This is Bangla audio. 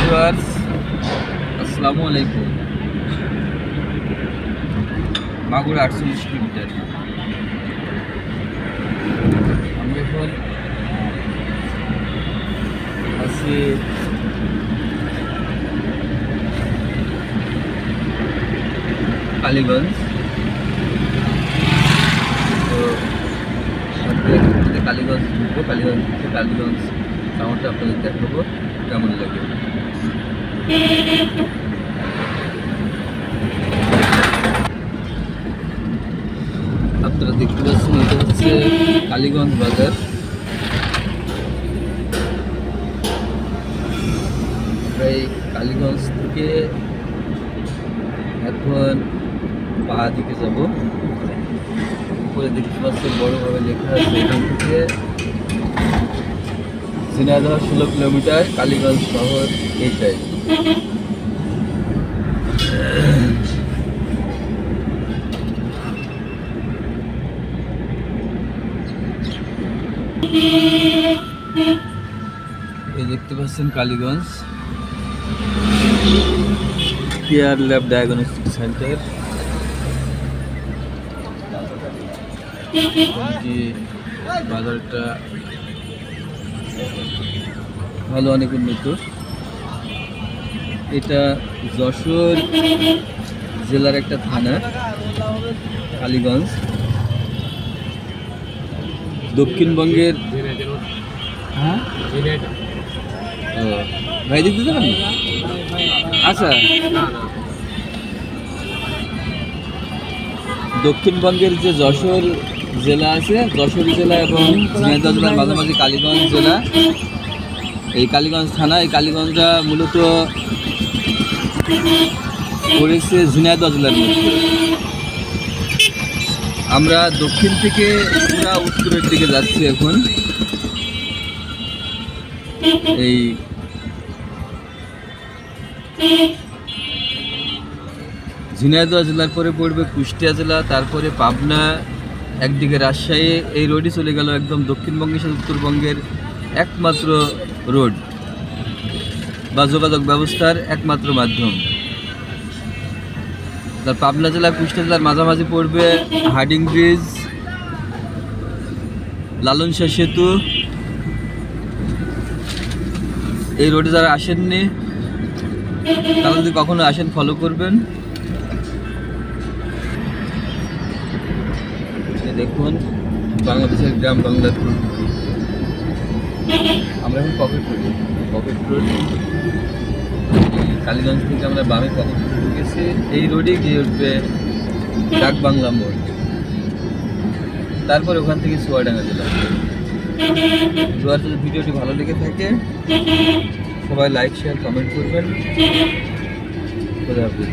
ভিউয়ার্স, আসসালামু আলাইকুম। মাগুরা 48 কিলোমিটার। আমি এখন আছি কালীগঞ্জ। তো কালীগঞ্জ ঢুকবো, কালীগঞ্জ টাউনটা আপনাদের দেখাবো কেমন লাগে। আপনারা দেখতে পাচ্ছেন এটা হচ্ছে কালীগঞ্জ বাজার। এই কালীগঞ্জ থেকে এখন পা দিকে যাব। উপরে দেখতে পাচ্ছেন বড়ভাবে লেখা আছে এখান থেকে ঝিনাইদহ 16 কিলোমিটার, কালীগঞ্জ শহর এইটাই। এই দেখতে পাচ্ছেন Kaliganj care lab diagnostic centre. বাজারটা ভালো, অনেক উন্নত। এটা যশোর জেলার একটা থানা, কালীগঞ্জ। দক্ষিণবঙ্গের হ্যাঁ ভাই দেখতে যাবেন? আচ্ছা, দক্ষিণবঙ্গের যে যশোর জেলা আছে, যশোর জেলা এবং ঝিনাইদহ জেলার মাঝামাঝি কালীগঞ্জ জেলা। এই কালীগঞ্জ থানা, এই কালীগঞ্জটা মূলত পড়েছে ঝিনাইদহ জেলার মধ্যে। আমরা দক্ষিণ থেকে পুরা উত্তরের দিকে যাচ্ছি এখন। এই ঝিনাইদহ জেলার পরে পড়বে কুষ্টিয়া জেলা, তারপরে পাবনা, একদিকে রাজশাহী। এই রোডই চলে গেল একদম দক্ষিণবঙ্গের সাথে উত্তরবঙ্গের একমাত্র রোড বা যোগাযোগ ব্যবস্থার একমাত্র মাধ্যম। তার পাবনা জেলা কুষ্টিয়া জেলার মাঝামাঝি পড়বে হার্ডিং ব্রিজ, লালন শাহ সেতু। এই রোডে যারা আসেননি তারা যদি কখনো আসেন ফলো করবেন। দেখুন বাংলাদেশের গ্রাম বাংলার প্রকৃতি। আমরা এখন পকেট রোড কালীগঞ্জ থেকে আমরা বামে পকেট রোড ঢুকেছি। এই রোডে গিয়ে উঠবে ডাক বাংলা মোড়, তারপর ওখান থেকে চুয়াডাঙ্গা জেলা। যদি ভিডিওটি ভালো লেগে থাকে সবাই লাইক, শেয়ার, কমেন্ট করবেন। খোদা হাফেজ।